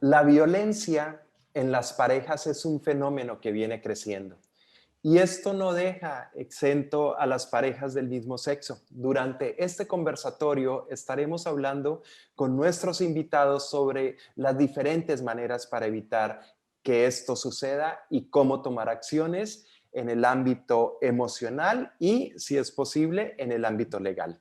La violencia en las parejas es un fenómeno que viene creciendo. Y esto no deja exento a las parejas del mismo sexo. Durante este conversatorio estaremos hablando con nuestros invitados sobre las diferentes maneras para evitar que esto suceda y cómo tomar acciones en el ámbito emocional y, si es posible, en el ámbito legal.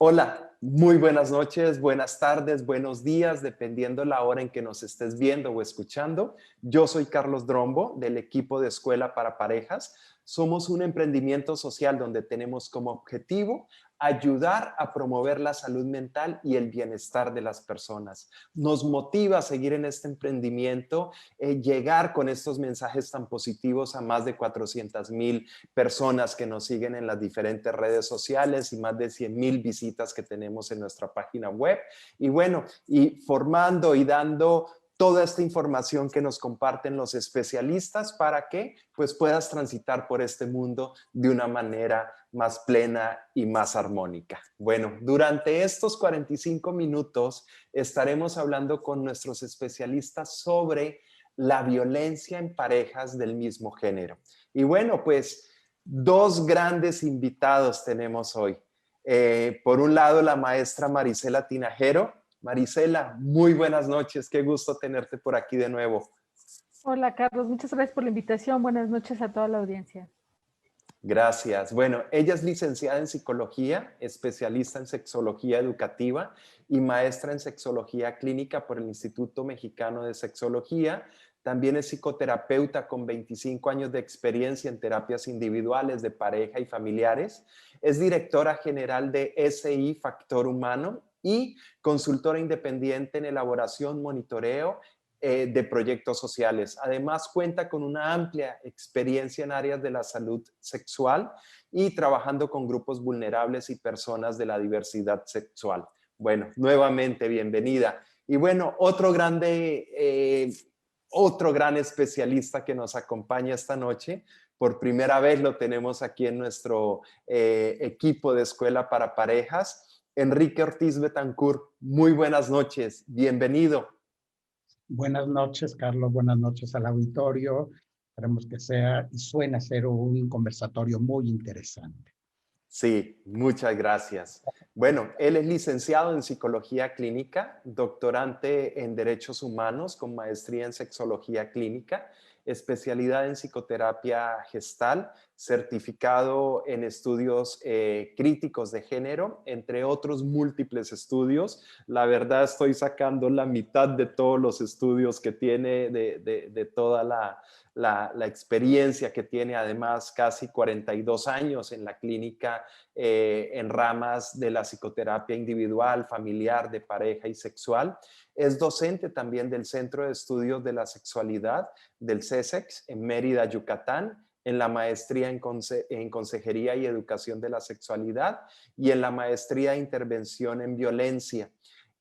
Hola, muy buenas noches, buenas tardes, buenos días, dependiendo la hora en que nos estés viendo o escuchando. Yo soy Carlos Drombo, del equipo de Escuela para Parejas. Somos un emprendimiento social donde tenemos como objetivo ayudar a promover la salud mental y el bienestar de las personas. Nos motiva a seguir en este emprendimiento, llegar con estos mensajes tan positivos a más de 400,000 personas que nos siguen en las diferentes redes sociales y más de 100,000 visitas que tenemos en nuestra página web. Y bueno, y formando y dando toda esta información que nos comparten los especialistas para que pues puedas transitar por este mundo de una manera más plena y más armónica. Bueno, durante estos 45 minutos estaremos hablando con nuestros especialistas sobre la violencia en parejas del mismo género. Y bueno, pues dos grandes invitados tenemos hoy. Por un lado, la maestra Marisela Tinajero. Marisela, muy buenas noches. Qué gusto tenerte por aquí de nuevo. Hola Carlos, muchas gracias por la invitación. Buenas noches a toda la audiencia. Gracias. Bueno, ella es licenciada en psicología, especialista en sexología educativa y maestra en sexología clínica por el Instituto Mexicano de Sexología. También es psicoterapeuta con 25 años de experiencia en terapias individuales de pareja y familiares. Es directora general de SI Factor Humano y consultora independiente en elaboración, monitoreo de proyectos sociales. Además, cuenta con una amplia experiencia en áreas de la salud sexual y trabajando con grupos vulnerables y personas de la diversidad sexual. Bueno, nuevamente, bienvenida. Y bueno, otro gran especialista que nos acompaña esta noche. Por primera vez lo tenemos aquí en nuestro equipo de Escuela para Parejas. Enrique Ortiz Betancourt, muy buenas noches. Bienvenido. Buenas noches, Carlos. Buenas noches al auditorio. Esperemos que sea y suena ser un conversatorio muy interesante. Sí, muchas gracias. Bueno, él es licenciado en Psicología Clínica, doctorante en Derechos Humanos con maestría en Sexología Clínica, especialidad en Psicoterapia Gestal, certificado en estudios críticos de género, entre otros múltiples estudios. La verdad estoy sacando la mitad de todos los estudios que tiene de toda la experiencia que tiene, además casi 42 años en la clínica en ramas de la psicoterapia individual, familiar, de pareja y sexual. Es docente también del Centro de Estudios de la Sexualidad del CESEX en Mérida, Yucatán, en la maestría en Consejería y Educación de la Sexualidad y en la maestría de Intervención en Violencia.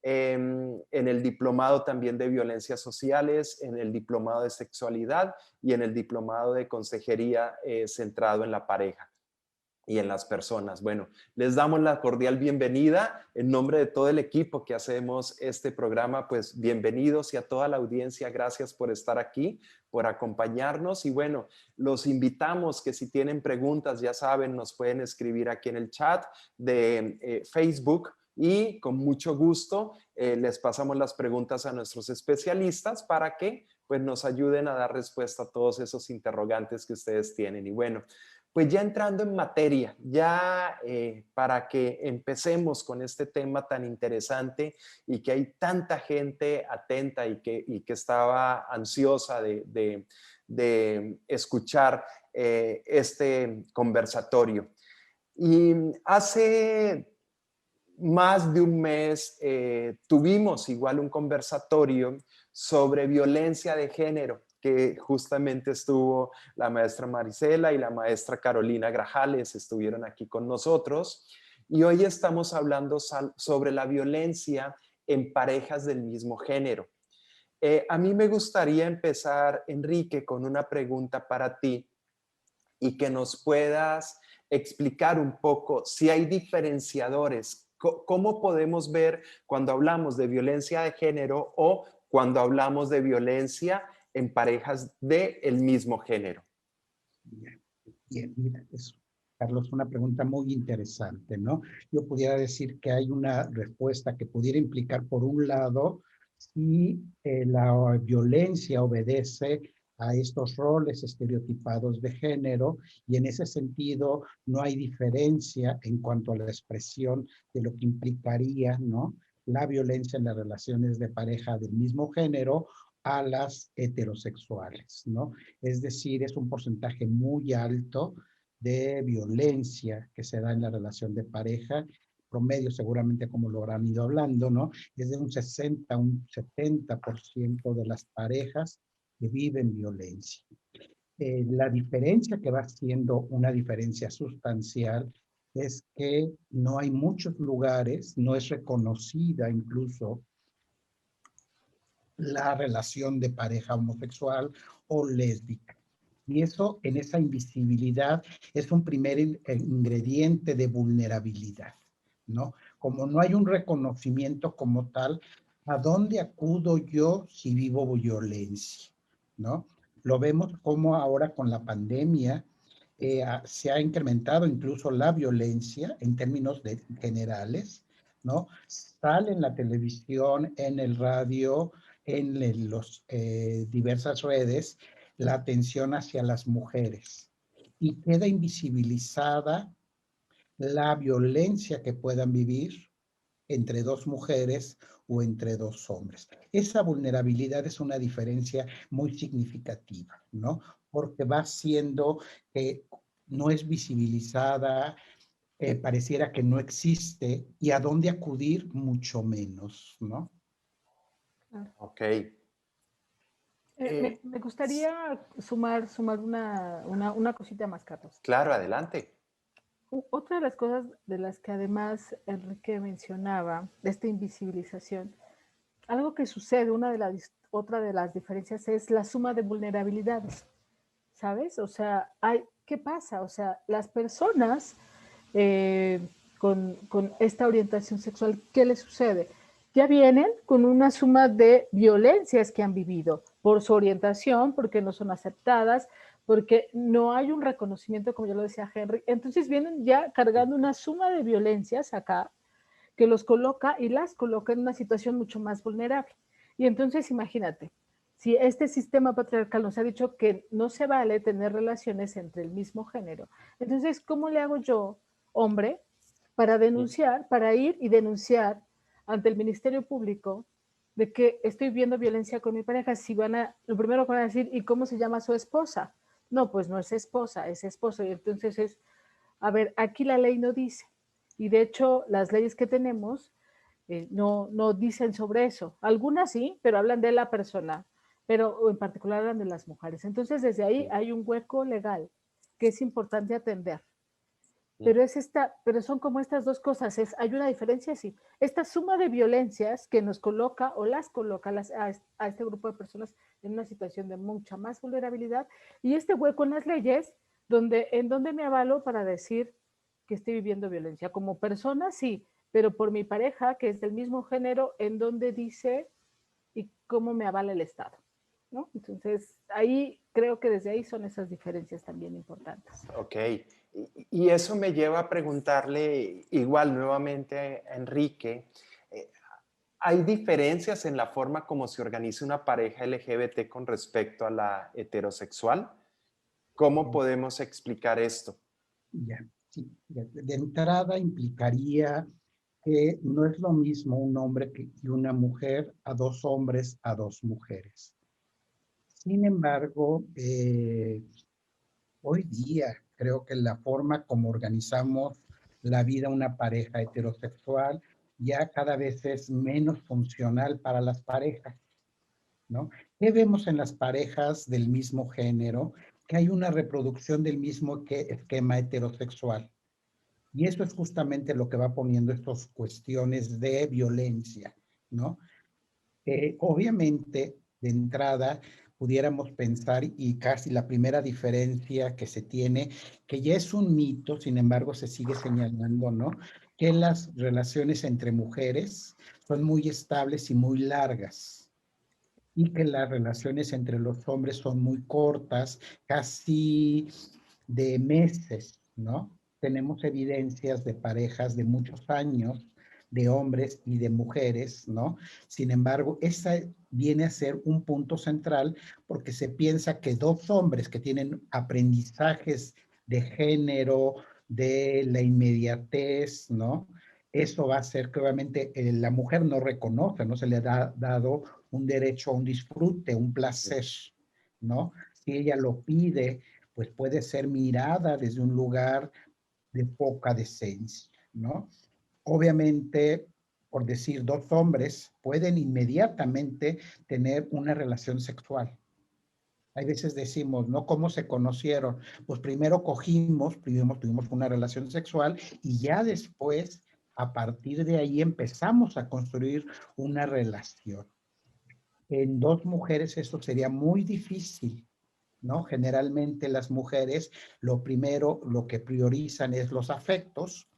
En el diplomado también de Violencias Sociales, en el diplomado de Sexualidad y en el diplomado de Consejería centrado en la pareja y en las personas. Bueno, les damos la cordial bienvenida en nombre de todo el equipo que hacemos este programa. Pues bienvenidos, y a toda la audiencia, gracias por estar aquí, por acompañarnos. Y bueno, los invitamos que si tienen preguntas, ya saben, nos pueden escribir aquí en el chat de Facebook. Y con mucho gusto les pasamos las preguntas a nuestros especialistas para que pues, nos ayuden a dar respuesta a todos esos interrogantes que ustedes tienen. Y bueno, pues ya entrando en materia, ya para que empecemos con este tema tan interesante y que hay tanta gente atenta y que estaba ansiosa de escuchar este conversatorio. Y hace más de un mes tuvimos igual un conversatorio sobre violencia de género, que justamente estuvo la maestra Marisela y la maestra Carolina Grajales, estuvieron aquí con nosotros. Y hoy estamos hablando sobre la violencia en parejas del mismo género. A mí me gustaría empezar, Enrique, con una pregunta para ti y que nos puedas explicar un poco si hay diferenciadores. ¿Cómo podemos ver cuando hablamos de violencia de género o cuando hablamos de violencia en parejas del mismo género? Bien, bien, mira, Carlos, una pregunta muy interesante, ¿no? Yo pudiera decir que hay una respuesta que pudiera implicar, por un lado, si la violencia obedece a estos roles estereotipados de género, y en ese sentido no hay diferencia en cuanto a la expresión de lo que implicaría, ¿no?, la violencia en las relaciones de pareja del mismo género a las heterosexuales, ¿no? Es decir, es un porcentaje muy alto de violencia que se da en la relación de pareja, promedio seguramente, como lo habrán ido hablando, ¿no? Es de un 60, un 70% de las parejas que viven violencia. La diferencia que va siendo una diferencia sustancial es que no hay muchos lugares, no es reconocida incluso la relación de pareja homosexual o lésbica. Y eso, en esa invisibilidad, es un primer ingrediente de vulnerabilidad, ¿no? Como no hay un reconocimiento como tal, ¿a dónde acudo yo si vivo violencia, ¿no? Lo vemos como ahora con la pandemia se ha incrementado incluso la violencia en términos generales, ¿no? Sale en la televisión, en el radio, en las diversas redes, la atención hacia las mujeres, y queda invisibilizada la violencia que puedan vivir entre dos mujeres o entre dos hombres. Esa vulnerabilidad es una diferencia muy significativa, ¿no? Porque va siendo que no es visibilizada, pareciera que no existe, y a dónde acudir mucho menos, ¿no? Ok. Me gustaría sumar una cosita más, Carlos. Claro, adelante. Otra de las cosas de las que además Enrique mencionaba, de esta invisibilización, algo que sucede, otra de las diferencias es la suma de vulnerabilidades, ¿sabes? O sea, ¿qué pasa? O sea, las personas eh, con esta orientación sexual, ¿qué les sucede? Ya vienen con una suma de violencias que han vivido por su orientación, porque no son aceptadas, porque no hay un reconocimiento, como ya lo decía Henry. Entonces vienen ya cargando una suma de violencias acá que los coloca y las coloca en una situación mucho más vulnerable. Y entonces imagínate, si este sistema patriarcal nos ha dicho que no se vale tener relaciones entre el mismo género, entonces, ¿cómo le hago yo, hombre, para denunciar, para ir y denunciar ante el Ministerio Público de que estoy viendo violencia con mi pareja? Si lo primero que van a decir, ¿y cómo se llama su esposa? No, pues no es esposa, es esposo. Y entonces a ver, aquí la ley no dice. Y de hecho, las leyes que tenemos no dicen sobre eso. Algunas sí, pero hablan de la persona, pero en particular hablan de las mujeres. Entonces, desde ahí hay un hueco legal que es importante atender. Pero son como estas dos cosas, hay una diferencia, sí. Esta suma de violencias que nos coloca o las coloca a este grupo de personas en una situación de mucha más vulnerabilidad, y este hueco en las leyes en donde me avalo para decir que estoy viviendo violencia. Como persona, sí, pero por mi pareja, que es del mismo género, en donde dice y cómo me avala el Estado, ¿no? Entonces, ahí creo que desde ahí son esas diferencias también importantes. Ok. Y eso me lleva a preguntarle igual nuevamente a Enrique, eh, ¿hay diferencias en la forma como se organiza una pareja LGBT con respecto a la heterosexual? ¿Cómo podemos explicar esto? Ya, sí. De entrada implicaría que no es lo mismo un hombre y una mujer a dos hombres, a dos mujeres. Sin embargo, hoy día creo que la forma como organizamos la vida una pareja heterosexual ya cada vez es menos funcional para las parejas, ¿no? ¿Qué vemos en las parejas del mismo género? Que hay una reproducción del mismo esquema heterosexual. Y eso es justamente lo que va poniendo estas cuestiones de violencia, ¿no? Obviamente, de entrada, pudiéramos pensar, y casi la primera diferencia que se tiene, que ya es un mito, sin embargo, se sigue señalando, ¿no? Que las relaciones entre mujeres son muy estables y muy largas, y que las relaciones entre los hombres son muy cortas, casi de meses, ¿no? Tenemos evidencias de parejas de muchos años, de hombres y de mujeres, ¿no? Sin embargo, esa viene a ser un punto central porque se piensa que dos hombres que tienen aprendizajes de género, de la inmediatez, ¿no? Eso va a hacer que obviamente la mujer no reconoce, no se le ha dado un derecho a un disfrute, un placer, ¿no? Si ella lo pide, pues puede ser mirada desde un lugar de poca decencia, ¿no? Obviamente, por decir, dos hombres pueden inmediatamente tener una relación sexual. Hay veces decimos, ¿no? ¿Cómo se conocieron? Pues primero cogimos, primero tuvimos una relación sexual y ya después, a partir de ahí, empezamos a construir una relación. En dos mujeres eso sería muy difícil, ¿no? Generalmente las mujeres lo primero, lo que priorizan es los afectos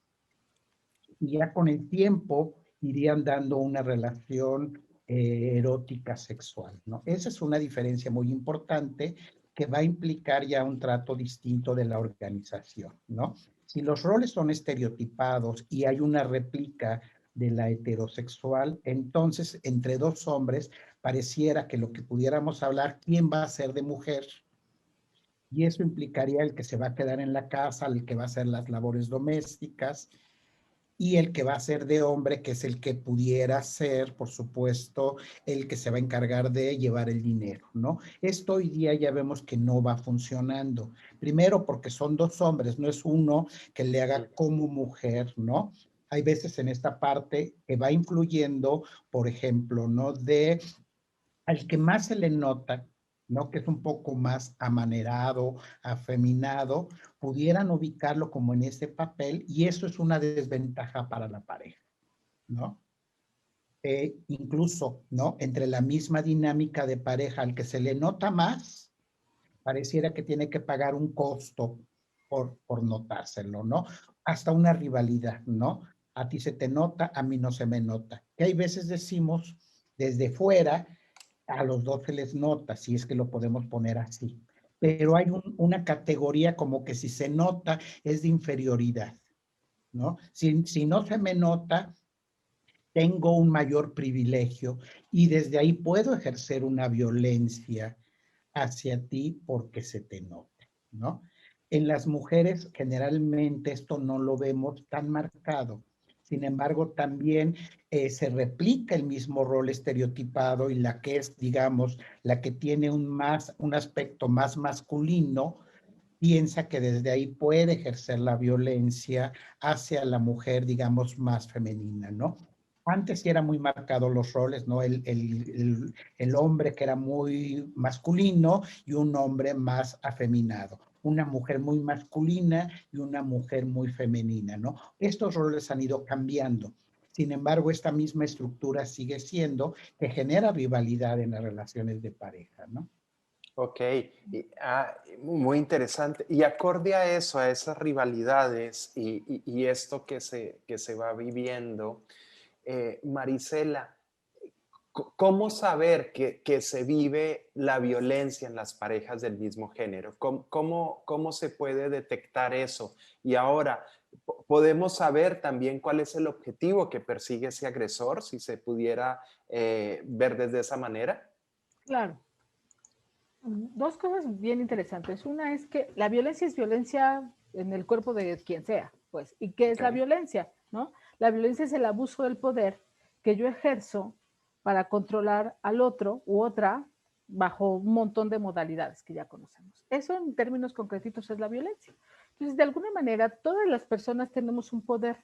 y ya con el tiempo irían dando una relación erótica sexual, ¿no? Esa es una diferencia muy importante que va a implicar ya un trato distinto de la organización, ¿no? Si los roles son estereotipados y hay una réplica de la heterosexual, entonces entre dos hombres pareciera que lo que pudiéramos hablar, ¿quién va a ser de mujer? Y eso implicaría el que se va a quedar en la casa, el que va a hacer las labores domésticas y el que va a ser de hombre, que es el que pudiera ser, por supuesto, el que se va a encargar de llevar el dinero, ¿no? Esto hoy día ya vemos que no va funcionando. Primero porque son dos hombres, no es uno que le haga como mujer, ¿no? Hay veces en esta parte que va influyendo, por ejemplo, ¿no? De al que más se le nota, ¿no? Que es un poco más amanerado, afeminado, pudieran ubicarlo como en ese papel y eso es una desventaja para la pareja, ¿no? Incluso, ¿no? Entre la misma dinámica de pareja, al que se le nota más, pareciera que tiene que pagar un costo por notárselo, ¿no? Hasta una rivalidad, ¿no? A ti se te nota, a mí no se me nota. Que hay veces decimos desde fuera, a los dos se les nota, si es que lo podemos poner así. Pero hay una categoría como que si se nota es de inferioridad, ¿no? Si no se me nota, tengo un mayor privilegio y desde ahí puedo ejercer una violencia hacia ti porque se te note, ¿no? En las mujeres generalmente esto no lo vemos tan marcado. Sin embargo, también se replica el mismo rol estereotipado y la que es, digamos, la que tiene un aspecto más masculino, piensa que desde ahí puede ejercer la violencia hacia la mujer, digamos, más femenina, ¿no? Antes sí era muy marcado los roles, ¿no? El hombre que era muy masculino y un hombre más afeminado. Una mujer muy masculina y una mujer muy femenina, ¿no? Estos roles han ido cambiando. Sin embargo, esta misma estructura sigue siendo que genera rivalidad en las relaciones de pareja, ¿no? Ok, muy interesante. Y acorde a eso, a esas rivalidades y esto que se va viviendo, Marisela, ¿cómo saber que se vive la violencia en las parejas del mismo género? ¿Cómo se puede detectar eso? Y ahora, ¿podemos saber también cuál es el objetivo que persigue ese agresor, si se pudiera ver desde esa manera? Claro. Dos cosas bien interesantes. Una es que la violencia es violencia en el cuerpo de quien sea, pues. ¿Y qué es la Okay. violencia? ¿No? La violencia es el abuso del poder que yo ejerzo para controlar al otro u otra bajo un montón de modalidades que ya conocemos. Eso en términos concretitos es la violencia. Entonces, de alguna manera, todas las personas tenemos un poder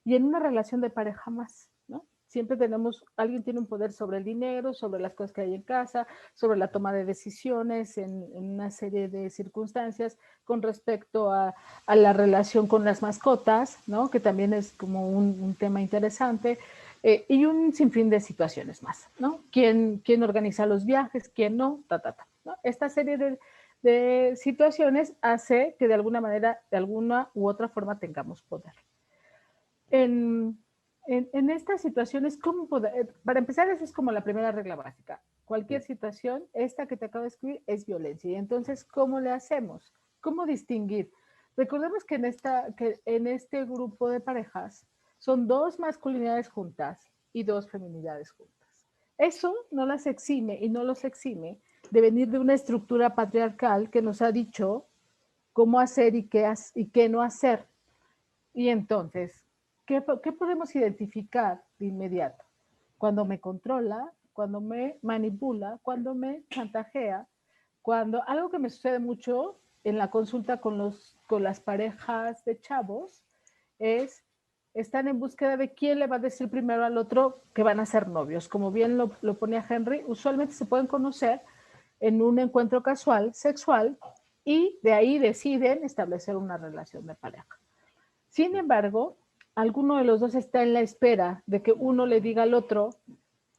y en una relación de pareja más, ¿no? Siempre tenemos, alguien tiene un poder sobre el dinero, sobre las cosas que hay en casa, sobre la toma de decisiones en una serie de circunstancias con respecto a la relación con las mascotas, ¿no? Que también es como un tema interesante, y un sinfín de situaciones más, ¿no? ¿Quién organiza los viajes? ¿Quién no? ¿No? Esta serie de situaciones hace que de alguna manera, de alguna u otra forma tengamos poder. En, En estas situaciones, para empezar, esa es como la primera regla básica. Cualquier situación, esta que te acabo de escribir, es violencia. Y entonces, ¿cómo le hacemos? ¿Cómo distinguir? Recordemos que en este grupo de parejas son 2 masculinidades juntas y 2 feminidades juntas. Eso no las exime y no los exime de venir de una estructura patriarcal que nos ha dicho cómo hacer y qué no hacer. Y entonces, ¿qué podemos identificar de inmediato? Cuando me controla, cuando me manipula, cuando me chantajea, algo que me sucede mucho en la consulta con las parejas de chavos están en búsqueda de quién le va a decir primero al otro que van a ser novios. Como bien lo ponía Henry, usualmente se pueden conocer en un encuentro casual, sexual, y de ahí deciden establecer una relación de pareja. Sin embargo, alguno de los dos está en la espera de que uno le diga al otro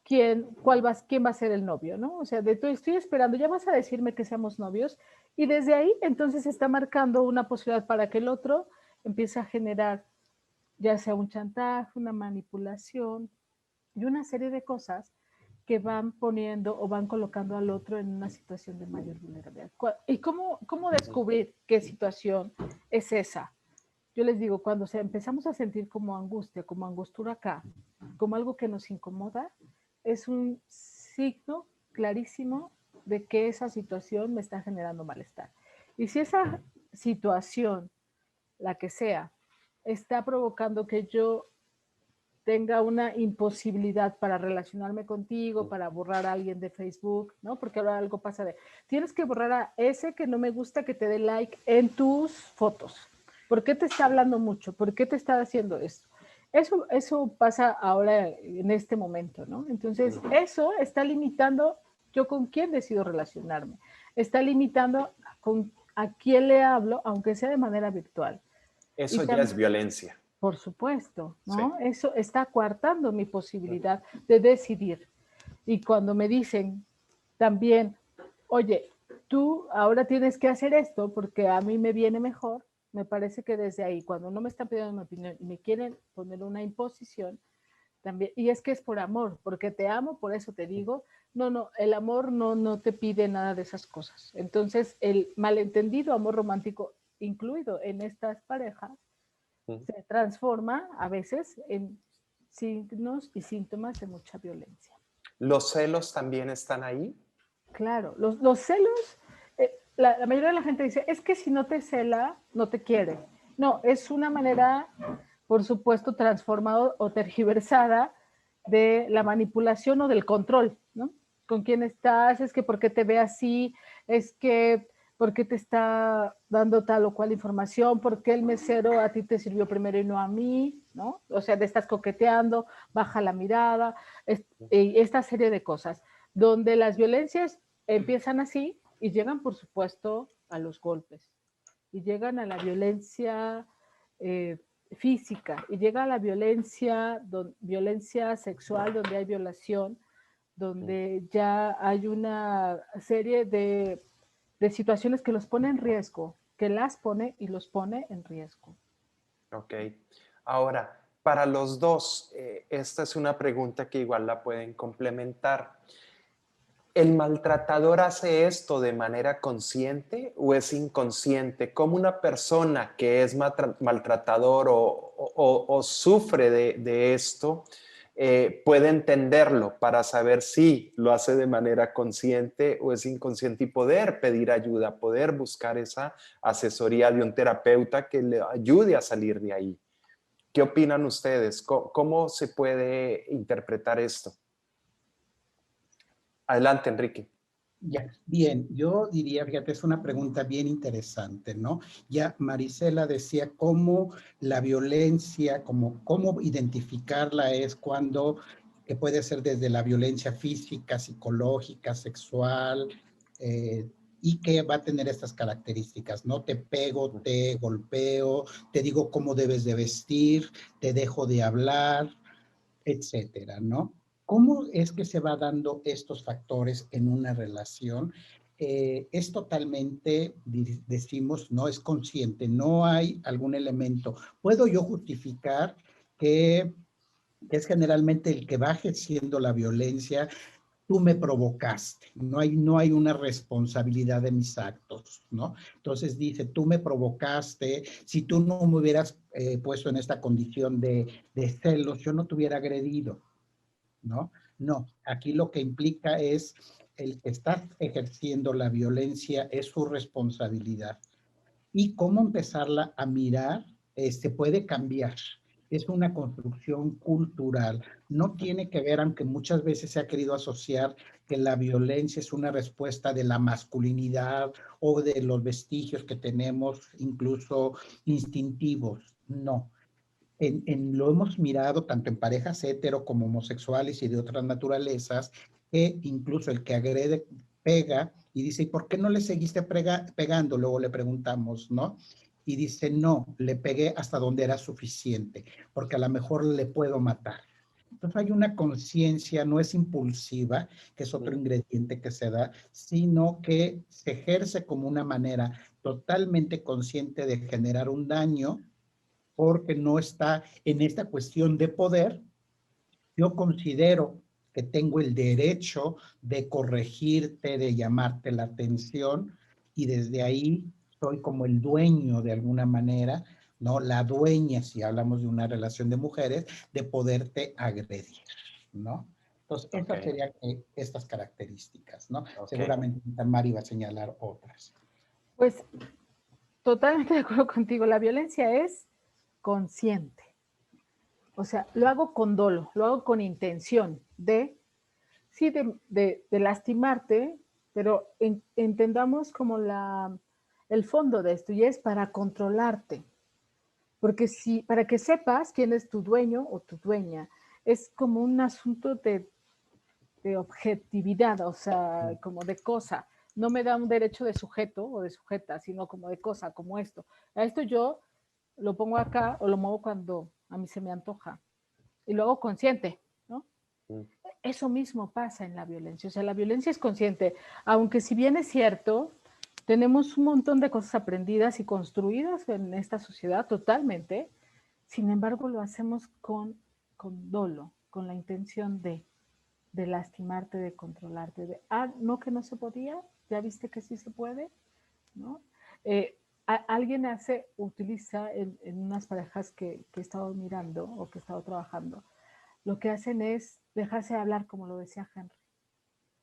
quién va a ser el novio, ¿no? O sea, estoy esperando, ya vas a decirme que seamos novios, y desde ahí entonces está marcando una posibilidad para que el otro empiece a generar ya sea un chantaje, una manipulación y una serie de cosas que van poniendo o van colocando al otro en una situación de mayor vulnerabilidad. ¿Y cómo descubrir qué situación es esa? Yo les digo, cuando empezamos a sentir como angustia, como angostura acá, como algo que nos incomoda, es un signo clarísimo de que esa situación me está generando malestar. Y si esa situación, la que sea, está provocando que yo tenga una imposibilidad para relacionarme contigo, para borrar a alguien de Facebook, ¿no? Porque ahora algo pasa tienes que borrar a ese que no me gusta que te dé like en tus fotos. ¿Por qué te está hablando mucho? ¿Por qué te está haciendo esto? Eso pasa ahora en este momento, ¿no? Entonces, eso está limitando yo con quién decido relacionarme. Está limitando a quién le hablo, aunque sea de manera virtual. Eso ya es violencia. Por supuesto, ¿no? Sí. Eso está coartando mi posibilidad de decidir. Y cuando me dicen también, oye, tú ahora tienes que hacer esto porque a mí me viene mejor, me parece que desde ahí, cuando no me están pidiendo mi opinión y me quieren poner una imposición, también, y es que es por amor, porque te amo, por eso te digo, no, el amor no te pide nada de esas cosas. Entonces, el malentendido amor romántico incluido en estas parejas se transforma a veces en signos y síntomas de mucha violencia. ¿Los celos también están ahí? Claro, los celos, la mayoría de la gente dice, es que si no te cela, no te quiere. No, es una manera, por supuesto, transformada o tergiversada de la manipulación o del control, ¿no? Con quién estás, es que por qué te ve así, es que por qué te está dando tal o cual información, por qué el mesero a ti te sirvió primero y no a mí, ¿no? O sea, te estás coqueteando, baja la mirada, esta serie de cosas, donde las violencias empiezan así y llegan, por supuesto, a los golpes, y llegan a la violencia física, y llega a la violencia sexual, donde hay violación, donde ya hay una serie de situaciones que los pone en riesgo, que las pone y los pone en riesgo. Ok. Ahora, para los dos, esta es una pregunta que igual la pueden complementar. ¿El maltratador hace esto de manera consciente o es inconsciente? ¿Cómo una persona que es maltratador o sufre de esto puede entenderlo para saber si lo hace de manera consciente o es inconsciente y poder pedir ayuda, poder buscar esa asesoría de un terapeuta que le ayude a salir de ahí? ¿Qué opinan ustedes? ¿Cómo se puede interpretar esto? Adelante, Enrique. Ya, bien, yo diría, fíjate, es una pregunta bien interesante, ¿no? Ya Marisela decía cómo la violencia, cómo identificarla es cuando puede ser desde la violencia física, psicológica, sexual, y que va a tener estas características, ¿no? Te pego, te golpeo, te digo cómo debes de vestir, te dejo de hablar, etcétera, ¿no? ¿Cómo es que se va dando estos factores en una relación? Es totalmente, decimos, no es consciente, no hay algún elemento. ¿Puedo yo justificar que que es generalmente el que va ejerciendo la violencia. Tú me provocaste, no hay una responsabilidad de mis actos, ¿no? Entonces dice, tú me provocaste, si tú no me hubieras puesto en esta condición de celos, yo no te hubiera agredido, ¿no? No, aquí lo que implica es el que estás ejerciendo la violencia es su responsabilidad. Y cómo empezarla a mirar, puede cambiar. Es una construcción cultural. No tiene que ver, aunque muchas veces se ha querido asociar que la violencia es una respuesta de la masculinidad o de los vestigios que tenemos, incluso instintivos. No. Lo hemos mirado tanto en parejas hetero como homosexuales y de otras naturalezas, que incluso el que agrede pega y dice, ¿y por qué no le seguiste pegando? Luego le preguntamos, ¿no? Y dice, no, le pegué hasta donde era suficiente, porque a lo mejor le puedo matar. Entonces hay una conciencia, no es impulsiva, que es otro ingrediente que se da, sino que se ejerce como una manera totalmente consciente de generar un daño, porque no está en esta cuestión de poder. Yo considero que tengo el derecho de corregirte, de llamarte la atención, y desde ahí soy como el dueño de alguna manera, ¿no? La dueña, si hablamos de una relación de mujeres, de poderte agredir, ¿no? Entonces, esas serían estas características, ¿no? Seguramente Mari va a señalar otras. Pues totalmente de acuerdo contigo, la violencia es consciente. O sea, lo hago con dolo, lo hago con intención de, sí, de lastimarte, pero entendamos como el fondo de esto, y es para controlarte. Porque si, para que sepas quién es tu dueño o tu dueña, es como un asunto de objetividad, o sea, como de cosa. No me da un derecho de sujeto o de sujeta, sino como de cosa, como esto. A esto yo lo pongo acá o lo muevo cuando a mí se me antoja. Y lo hago consciente, ¿no? Eso mismo pasa en la violencia. O sea, la violencia es consciente. Aunque si bien es cierto, tenemos un montón de cosas aprendidas y construidas en esta sociedad totalmente, sin embargo lo hacemos con dolo, con la intención de lastimarte, de controlarte, de, no, que no se podía, ya viste que sí se puede, ¿no? Alguien utiliza en unas parejas que he estado mirando o que he estado trabajando, lo que hacen es dejarse hablar, como lo decía Henry,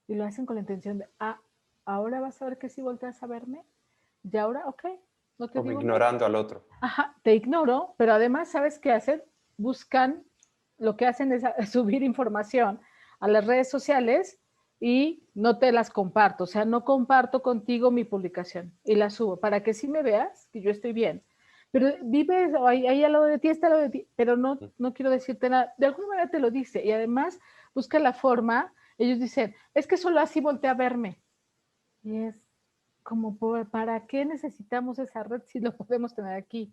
y lo hacen con la intención de, ahora vas a ver que si volteas a verme, y ahora, ok, no te como digo ignorando nada. al otro. Ajá, te ignoro, pero además, ¿sabes qué hacen? Buscan, lo que hacen es subir información a las redes sociales y no te las comparto, o sea, no comparto contigo mi publicación y la subo para que sí me veas que yo estoy bien. Pero vives ahí al lado de ti, está al lado de ti, pero no quiero decirte nada. De alguna manera te lo dice y además busca la forma. Ellos dicen, es que solo así voltea a verme. Y es como, ¿para qué necesitamos esa red si lo podemos tener aquí?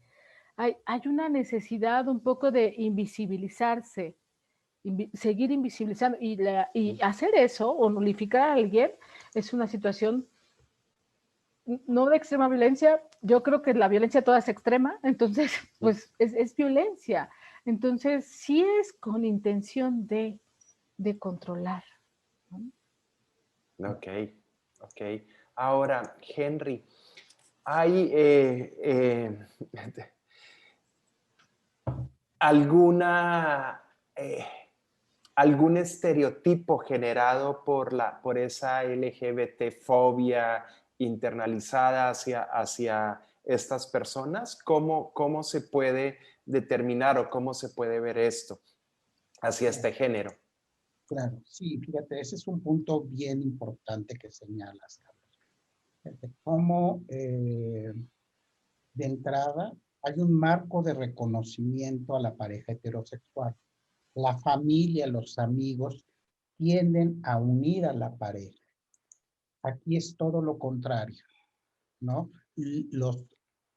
Hay una necesidad un poco de invisibilizarse, seguir invisibilizando y hacer eso o nulificar a alguien es una situación no de extrema violencia. Yo creo que la violencia toda es extrema, entonces pues es violencia. Entonces sí es con intención de controlar, ¿no? Ok. Ahora, Henry, ¿hay algún estereotipo generado por esa LGBT fobia internalizada hacia estas personas? ¿Cómo se puede determinar o cómo se puede ver esto hacia este género? Claro, sí, fíjate, ese es un punto bien importante que señalas, Carlos. Cómo de entrada hay un marco de reconocimiento a la pareja heterosexual. La familia, los amigos tienden a unir a la pareja. Aquí es todo lo contrario, ¿no? Los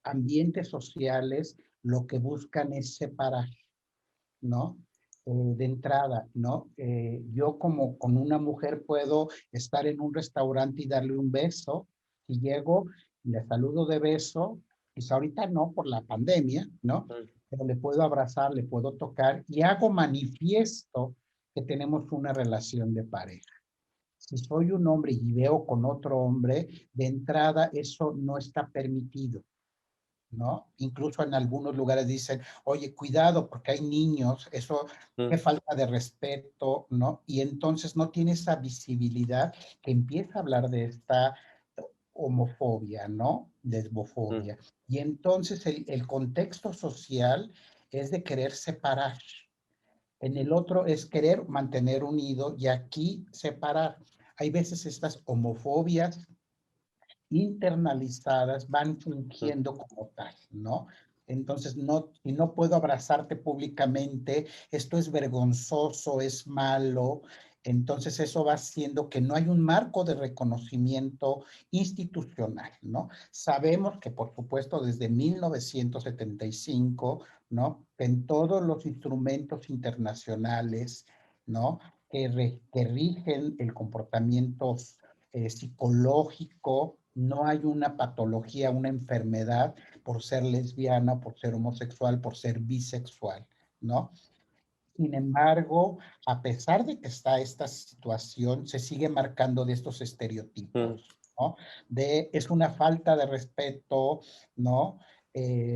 ambientes sociales lo que buscan es separar, ¿no? De entrada, ¿no? Yo como con una mujer puedo estar en un restaurante y darle un beso, y llego, le saludo de beso, pues ahorita no por la pandemia, ¿no? pero le puedo abrazar, le puedo tocar y hago manifiesto que tenemos una relación de pareja. Si soy un hombre y veo con otro hombre, de entrada eso no está permitido, ¿no? Incluso en algunos lugares dicen, oye, cuidado porque hay niños, eso, qué falta de respeto, ¿no? Y entonces no tiene esa visibilidad que empieza a hablar de esta homofobia, ¿no? Lesbofobia. Y entonces el contexto social es de querer separar. En el otro es querer mantener unido y aquí separar. Hay veces estas homofobias internalizadas van fingiendo como tal, ¿no? Entonces, no, y no puedo abrazarte públicamente, esto es vergonzoso, es malo, entonces eso va haciendo que no hay un marco de reconocimiento institucional, ¿no? Sabemos que, por supuesto, desde 1975, ¿no? En todos los instrumentos internacionales, ¿no? Que rigen el comportamiento psicológico, no hay una patología, una enfermedad por ser lesbiana, por ser homosexual, por ser bisexual, ¿no? Sin embargo, a pesar de que está esta situación, se sigue marcando de estos estereotipos, ¿no? Es una falta de respeto, ¿no?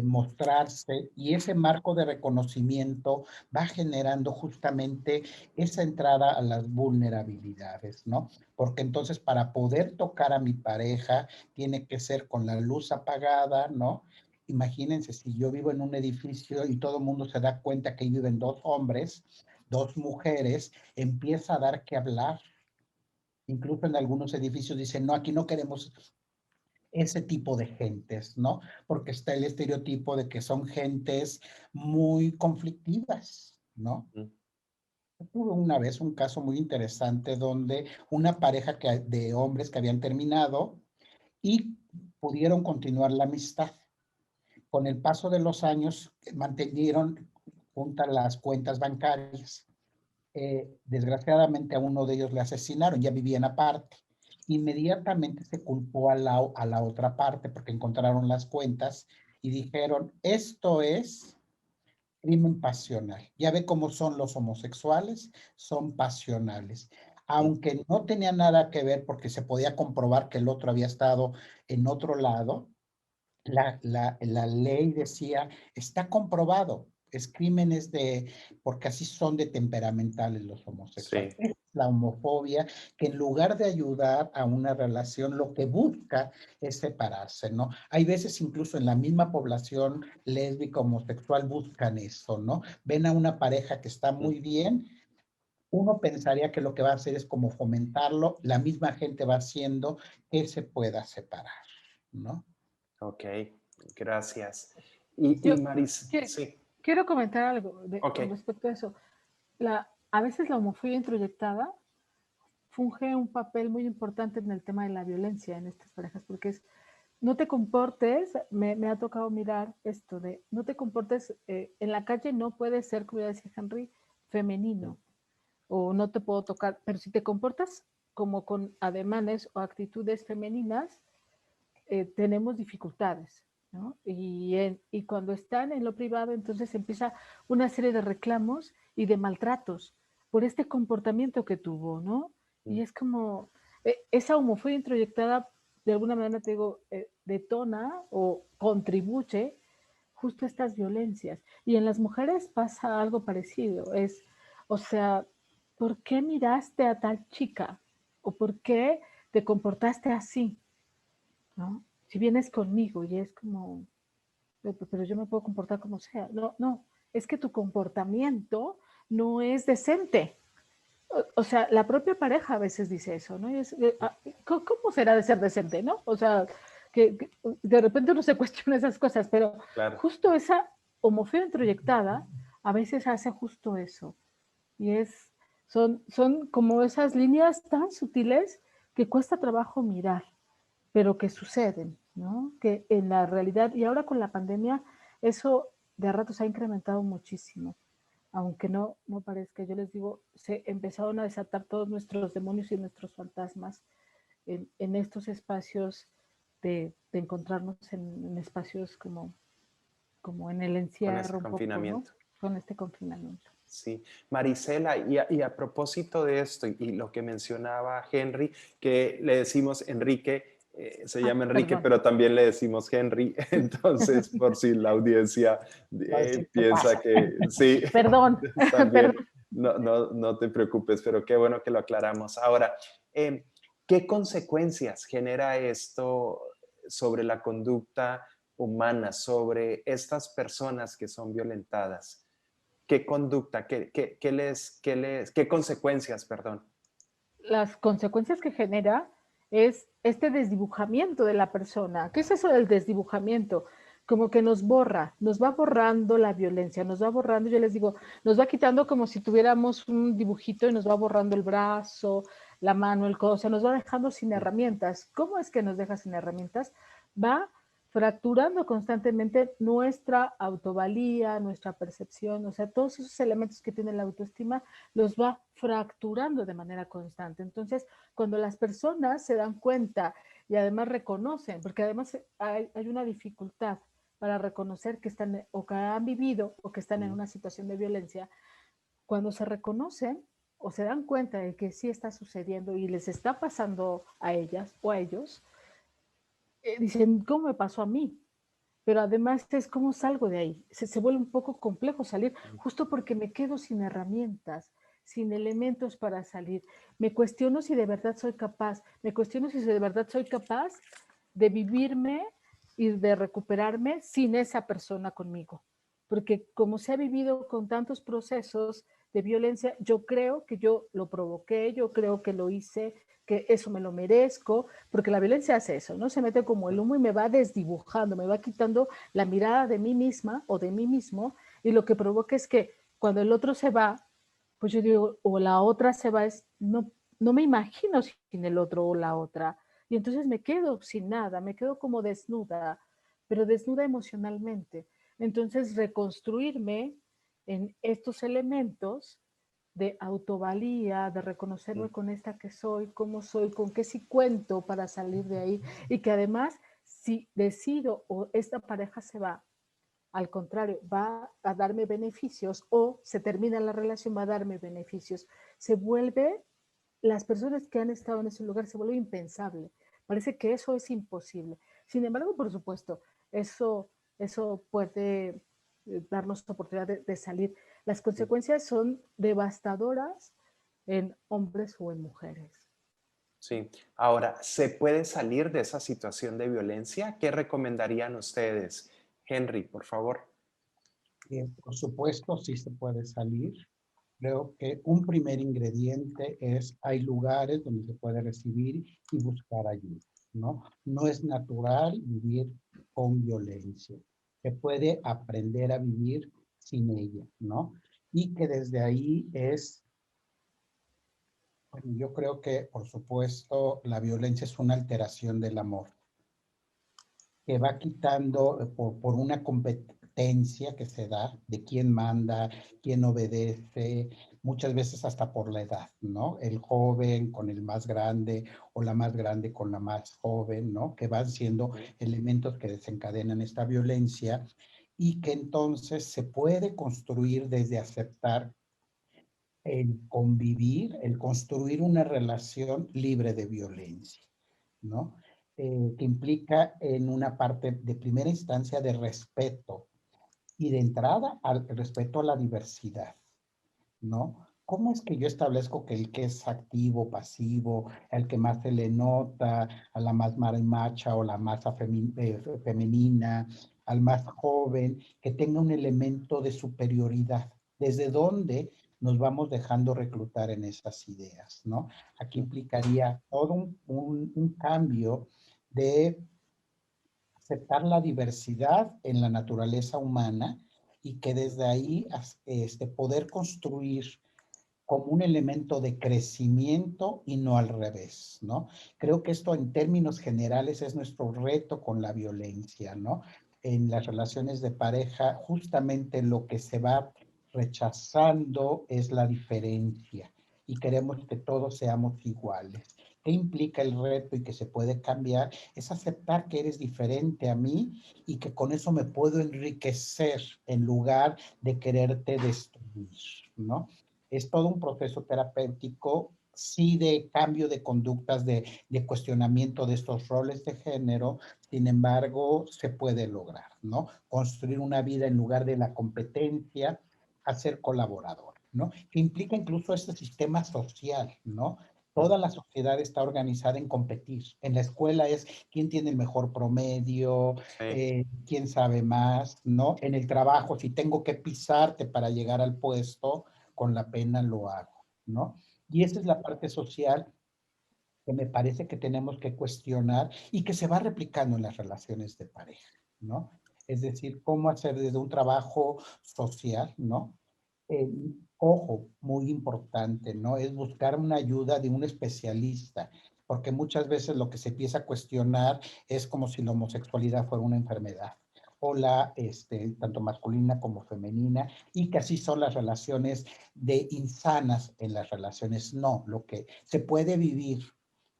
Mostrarse, y ese marco de reconocimiento va generando justamente esa entrada a las vulnerabilidades, ¿no? Porque entonces para poder tocar a mi pareja tiene que ser con la luz apagada, ¿no? Imagínense si yo vivo en un edificio y todo el mundo se da cuenta que ahí viven dos hombres, dos mujeres, empieza a dar que hablar. Incluso en algunos edificios dicen, no, aquí no queremos ese tipo de gentes, ¿no? Porque está el estereotipo de que son gentes muy conflictivas, ¿no? Tuve una vez un caso muy interesante donde una pareja de hombres que habían terminado y pudieron continuar la amistad. Con el paso de los años mantuvieron juntas las cuentas bancarias. Desgraciadamente a uno de ellos le asesinaron, ya vivían aparte. Inmediatamente se culpó a la otra parte porque encontraron las cuentas y dijeron, esto es crimen pasional. Ya ve cómo son los homosexuales, son pasionales. Aunque no tenía nada que ver porque se podía comprobar que el otro había estado en otro lado, la ley decía, está comprobado, es crímenes porque así son de temperamentales los homosexuales. Sí. Es la homofobia que en lugar de ayudar a una relación, lo que busca es separarse, ¿no? Hay veces incluso en la misma población lésbica, homosexual, buscan eso, ¿no? Ven a una pareja que está muy bien, uno pensaría que lo que va a hacer es como fomentarlo, la misma gente va haciendo que se pueda separar, ¿no? Ok, gracias. Yo Y Maris, que- sí, quiero comentar algo ok. con respecto a eso. A veces la homofobia introyectada funge un papel muy importante en el tema de la violencia en estas parejas, porque es, no te comportes, me ha tocado mirar esto de, no te comportes, en la calle no puedes ser, como ya decía Henry, femenino, o no te puedo tocar, pero si te comportas como con ademanes o actitudes femeninas, tenemos dificultades, ¿no? Y cuando están en lo privado, entonces empieza una serie de reclamos y de maltratos por este comportamiento que tuvo, ¿no? Y es como, esa homofobia introyectada, de alguna manera te digo, detona o contribuye justo a estas violencias. Y en las mujeres pasa algo parecido, o sea, ¿por qué miraste a tal chica? ¿O por qué te comportaste así? ¿No? Si vienes conmigo y es como, pero yo me puedo comportar como sea. No, no, es que tu comportamiento no es decente. O sea, la propia pareja a veces dice eso, ¿no? Y ¿cómo será de ser decente, no? O sea, que de repente uno se cuestiona esas cosas, pero Claro. justo esa homofobia introyectada a veces hace justo eso. Y son como esas líneas tan sutiles que cuesta trabajo mirar, pero que suceden, ¿no? Que en la realidad, y ahora con la pandemia, eso de a ratos ha incrementado muchísimo, aunque no parezca, yo les digo, se empezaron a desatar todos nuestros demonios y nuestros fantasmas en estos espacios de encontrarnos en espacios como como en el con ese encierro un poco, ¿no? confinamiento. Con este confinamiento. Sí, Marisela, y a propósito de esto y lo que mencionaba Henry, que le decimos Enrique, se llama Enrique, Perdón. pero también le decimos Henry, entonces por si la audiencia Va a decir, ¿qué piensa pasa? que sí, Perdón, también, perdón. no te preocupes, pero qué bueno que lo aclaramos. Ahora, ¿qué consecuencias genera esto sobre la conducta humana, sobre estas personas que son violentadas? ¿Qué conducta, qué consecuencias, perdón? Las consecuencias que genera es este desdibujamiento de la persona. ¿Qué es eso del desdibujamiento? Como que nos borra, nos va borrando la violencia, nos va borrando, yo les digo, nos va quitando como si tuviéramos un dibujito y nos va borrando el brazo, la mano, el codo, o sea, nos va dejando sin herramientas. ¿Cómo es que nos deja sin herramientas? Va fracturando constantemente nuestra autovalía, nuestra percepción, o sea, todos esos elementos que tiene la autoestima los va fracturando de manera constante. Entonces, cuando las personas se dan cuenta y además reconocen, porque además hay una dificultad para reconocer que están o que han vivido o que están en una situación de violencia, cuando se reconocen o se dan cuenta de que sí está sucediendo y les está pasando a ellas o a ellos, dicen, ¿cómo me pasó a mí? Pero además es cómo salgo de ahí. Se vuelve un poco complejo salir, justo porque me quedo sin herramientas, sin elementos para salir. Me cuestiono si de verdad soy capaz, me cuestiono si de verdad soy capaz de vivirme y de recuperarme sin esa persona conmigo. Porque como se ha vivido con tantos procesos de violencia, yo creo que yo lo provoqué, yo creo que lo hice, que eso me lo merezco, porque la violencia hace eso, ¿no? Se mete como el humo y me va desdibujando, me va quitando la mirada de mí misma o de mí mismo, y lo que provoca es que cuando el otro se va, pues yo digo, o la otra se va, es, no me imagino sin el otro o la otra, y entonces me quedo sin nada, me quedo como desnuda, pero desnuda emocionalmente. Entonces reconstruirme en estos elementos de autovalía, de reconocerme con esta que soy, cómo soy, con qué sí cuento para salir de ahí, y que además, si decido o esta pareja se va, al contrario, va a darme beneficios o se termina la relación, va a darme beneficios. Se vuelve, las personas que han estado en ese lugar se vuelve impensable. Parece que eso es imposible. Sin embargo, por supuesto, eso puede darnos oportunidad de salir. Las consecuencias son devastadoras en hombres o en mujeres. Sí. Ahora, ¿se puede salir de esa situación de violencia? ¿Qué recomendarían ustedes? Henry, por favor. Por supuesto, sí se puede salir. Creo que un primer ingrediente es, hay lugares donde se puede recibir y buscar ayuda, ¿no? No es natural vivir con violencia. Se puede aprender a vivir sin ella, ¿no? Y que desde ahí es, bueno, yo creo que, por supuesto, la violencia es una alteración del amor que va quitando por una competencia que se da de quién manda, quién obedece, muchas veces hasta por la edad, ¿no? El joven con el más grande o la más grande con la más joven, ¿no? Que van siendo elementos que desencadenan esta violencia y que entonces se puede construir desde aceptar el convivir, el construir una relación libre de violencia, ¿no? Que implica en una parte de primera instancia de respeto y de entrada al respeto a la diversidad, ¿no? ¿Cómo es que yo establezco que el que es activo, pasivo, el que más se le nota, a la más marimacha o la masa femenina, al más joven, que tenga un elemento de superioridad? ¿Desde dónde nos vamos dejando reclutar en esas ideas, ¿no? Aquí implicaría todo un cambio de aceptar la diversidad en la naturaleza humana y que desde ahí poder construir como un elemento de crecimiento y no al revés, ¿no? Creo que esto en términos generales es nuestro reto con la violencia, ¿no? En las relaciones de pareja, justamente lo que se va rechazando es la diferencia y queremos que todos seamos iguales. ¿Qué implica el reto y que se puede cambiar? Es aceptar que eres diferente a mí y que con eso me puedo enriquecer en lugar de quererte destruir, ¿no? Es todo un proceso terapéutico, sí, de cambio de conductas, de cuestionamiento de estos roles de género. Sin embargo, se puede lograr, ¿no? Construir una vida en lugar de la competencia, a ser colaborador, ¿no? Que implica incluso este sistema social, ¿no? Toda la sociedad está organizada en competir. En la escuela es quién tiene el mejor promedio, Sí. quién sabe más, ¿no? En el trabajo, si tengo que pisarte para llegar al puesto, con la pena lo hago, ¿no? Y esa es la parte social que me parece que tenemos que cuestionar y que se va replicando en las relaciones de pareja, ¿no? Es decir, cómo hacer desde un trabajo social, ¿no? Eh, Ojo, muy importante, ¿no? Es buscar una ayuda de un especialista, porque muchas veces lo que se empieza a cuestionar es como si la homosexualidad fuera una enfermedad, o tanto masculina como femenina, y que así son las relaciones de insanas en las relaciones. No, lo que se puede vivir,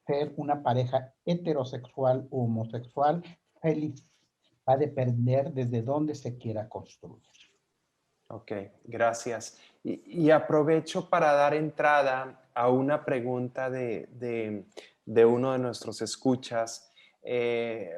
ser una pareja heterosexual u homosexual feliz, va a depender desde dónde se quiera construir. Ok, gracias. Y aprovecho para dar entrada a una pregunta de uno de nuestros escuchas.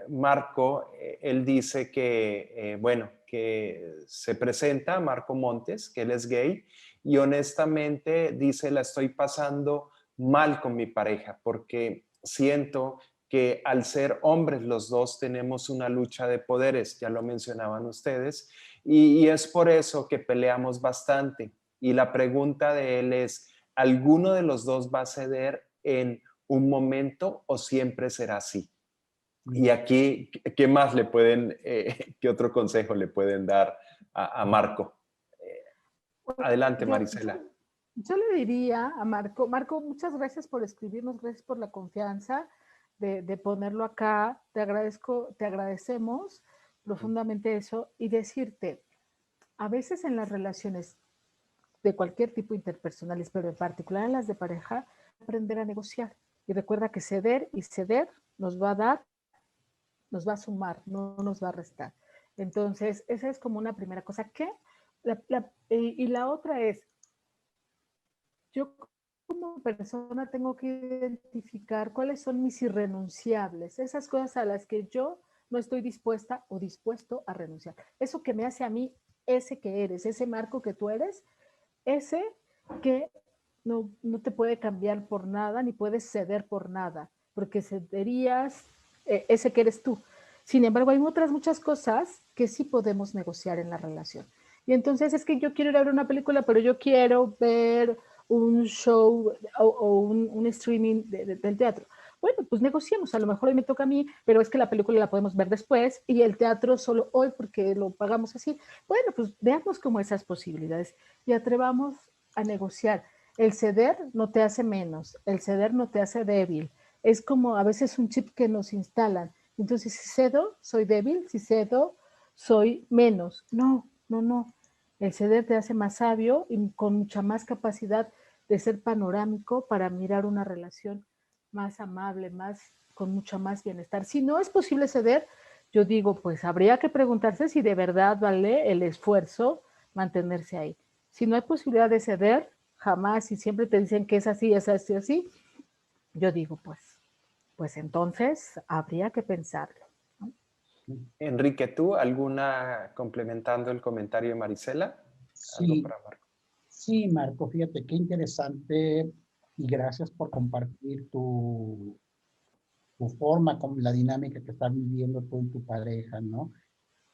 Marco, él dice que, bueno, que se presenta Marco Montes, que él es gay, y honestamente dice, la estoy pasando mal con mi pareja, porque siento que al ser hombres los dos tenemos una lucha de poderes, ya lo mencionaban ustedes, y es por eso que peleamos bastante. Y la pregunta de él es, ¿alguno de los dos va a ceder en un momento o siempre será así? Y aquí, ¿qué más le pueden, qué otro consejo le pueden dar a Marco? Adelante, Yo, Marisela. yo, yo le diría a Marco, Marco, muchas gracias por escribirnos, gracias por la confianza de ponerlo acá. Te agradecemos profundamente eso y decirte, a veces en las relaciones de cualquier tipo interpersonales, pero en particular en las de pareja, aprender a negociar. Y recuerda que ceder y ceder nos va a dar, nos va a sumar, no nos va a restar. Entonces, esa es como una primera cosa. Y la otra es, yo como persona tengo que identificar cuáles son mis irrenunciables, esas cosas a las que yo no estoy dispuesta o dispuesto a renunciar. Eso que me hace a mí ese que eres, ese Marco que tú eres, ese que no te puede cambiar por nada, ni puedes ceder por nada, porque cederías ese que eres tú. Sin embargo, hay otras muchas cosas que sí podemos negociar en la relación. Y entonces es que yo quiero ir a ver una película, pero yo quiero ver un show o un streaming del teatro. Bueno, pues negociemos, a lo mejor hoy me toca a mí, pero es que la película la podemos ver después y el teatro solo hoy porque lo pagamos así. Bueno, pues veamos como esas posibilidades y atrevamos a negociar. El ceder no te hace menos, el ceder no te hace débil. Es como a veces un chip que nos instalan. Entonces, si cedo, soy débil, si cedo, soy menos. No, no, no. El ceder te hace más sabio y con mucha más capacidad de ser panorámico para mirar una relación más amable, más con mucho más bienestar. Si no es posible ceder, yo digo, pues habría que preguntarse si de verdad vale el esfuerzo mantenerse ahí. Si no hay posibilidad de ceder, jamás, y siempre te dicen que es así, es así, así, yo digo, pues entonces habría que pensarlo, ¿no? Enrique, ¿tú alguna complementando el comentario de Marisela? Algo Sí, para Marco. sí, Marco, fíjate qué interesante y gracias por compartir tu forma, con la dinámica que estás viviendo tú y tu pareja, ¿no?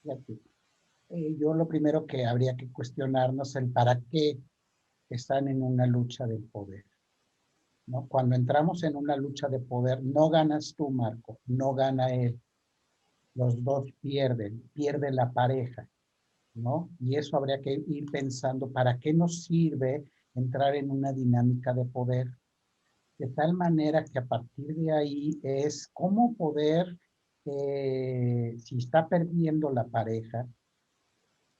Fíjate, yo lo primero que habría que cuestionarnos es el para qué están en una lucha de poder, ¿no? Cuando entramos en una lucha de poder, no ganas tú, Marco, no gana él. Los dos pierden, pierde la pareja, ¿no? Y eso habría que ir pensando, ¿para qué nos sirve entrar en una dinámica de poder? De tal manera que a partir de ahí es cómo poder, si está perdiendo la pareja,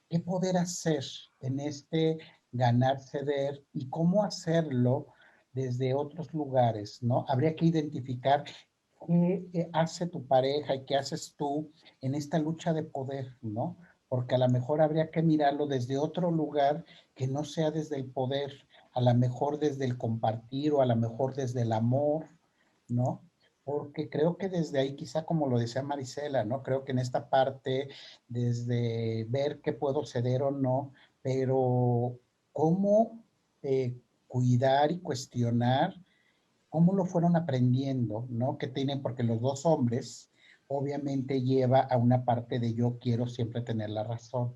qué poder hacer en este ganar, ceder y cómo hacerlo desde otros lugares, ¿no? Habría que identificar qué hace tu pareja y qué haces tú en esta lucha de poder, ¿no? Porque a lo mejor habría que mirarlo desde otro lugar que no sea desde el poder, a lo mejor desde el compartir o a lo mejor desde el amor, ¿no? Porque creo que desde ahí, quizá como lo decía Marisela, ¿no? Creo que en esta parte, desde ver qué puedo ceder o no, pero cómo cuidar y cuestionar cómo lo fueron aprendiendo, ¿no? Que tienen, porque los dos hombres obviamente lleva a una parte de yo quiero siempre tener la razón.